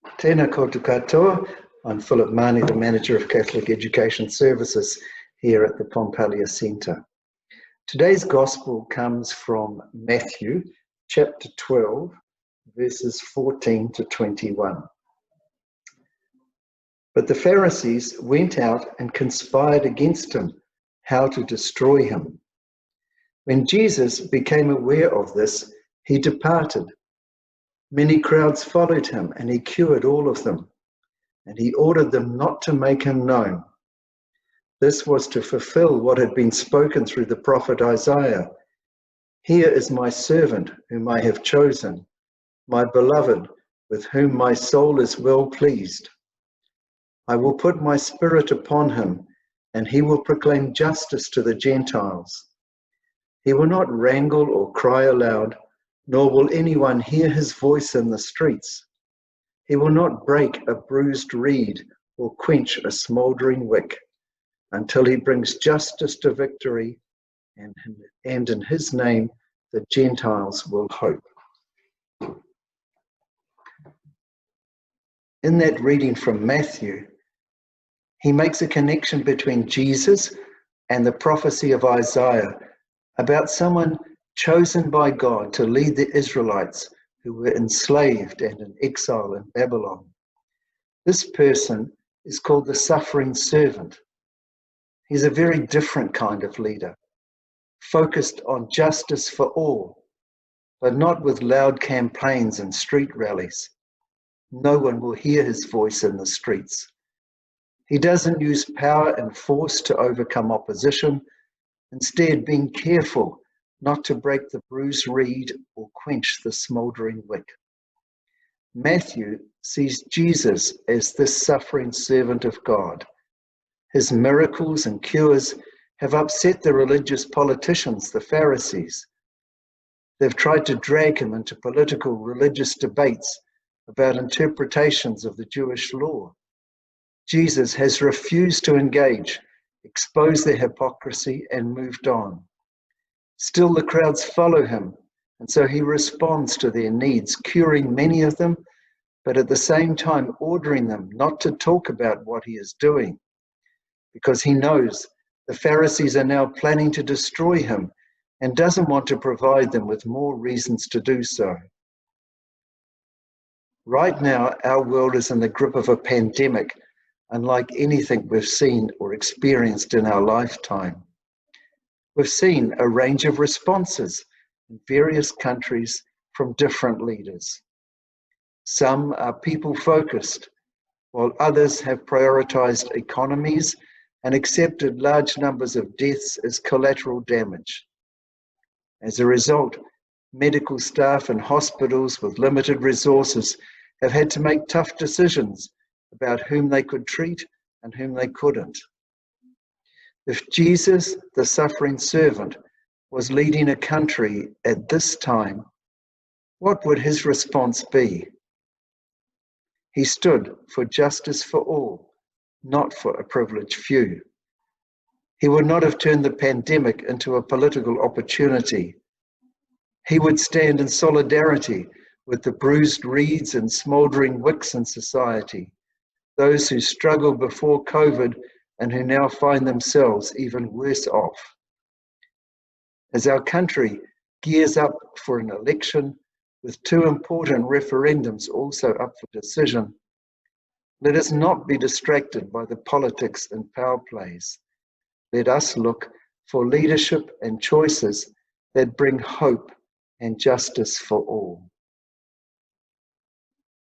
Tēnā koutou katoa. I'm Philip Mahoney, the Manager of Catholic Education Services here at the Pompalia Centre. Today's Gospel comes from Matthew chapter 12, verses 14 to 21. But the Pharisees went out and conspired against him, how to destroy him. When Jesus became aware of this, he departed. Many crowds followed him, and he cured all of them. And he ordered them not to make him known. This was to fulfill what had been spoken through the prophet Isaiah. Here is my servant, whom I have chosen, my beloved, with whom my soul is well pleased. I will put my spirit upon him, and he will proclaim justice to the Gentiles. He will not wrangle or cry aloud, nor will anyone hear his voice in the streets. He will not break a bruised reed or quench a smouldering wick, until he brings justice to victory, and in his name the Gentiles will hope. In that reading from Matthew, he makes a connection between Jesus and the prophecy of Isaiah about someone chosen by God to lead the Israelites who were enslaved and in exile in Babylon. This person is called the suffering servant. He's a very different kind of leader, focused on justice for all, but not with loud campaigns and street rallies. No one will hear his voice in the streets. He doesn't use power and force to overcome opposition, instead being careful not to break the bruised reed or quench the smouldering wick. Matthew sees Jesus as this suffering servant of God. His miracles and cures have upset the religious politicians, the Pharisees. They've tried to drag him into political religious debates about interpretations of the Jewish law. Jesus has refused to engage, exposed their hypocrisy, and moved on. Still, the crowds follow him, and so he responds to their needs, curing many of them, but at the same time ordering them not to talk about what he is doing, because he knows the Pharisees are now planning to destroy him and doesn't want to provide them with more reasons to do so. Right now, our world is in the grip of a pandemic, unlike anything we've seen or experienced in our lifetime. We've seen a range of responses in various countries from different leaders. Some are people-focused, while others have prioritized economies and accepted large numbers of deaths as collateral damage. As a result, medical staff and hospitals with limited resources have had to make tough decisions about whom they could treat and whom they couldn't. If Jesus, the suffering servant, was leading a country at this time, what would his response be? He stood for justice for all, not for a privileged few. He would not have turned the pandemic into a political opportunity. He would stand in solidarity with the bruised reeds and smouldering wicks in society, those who struggled before COVID and who now find themselves even worse off. As our country gears up for an election, with two important referendums also up for decision, let us not be distracted by the politics and power plays. Let us look for leadership and choices that bring hope and justice for all.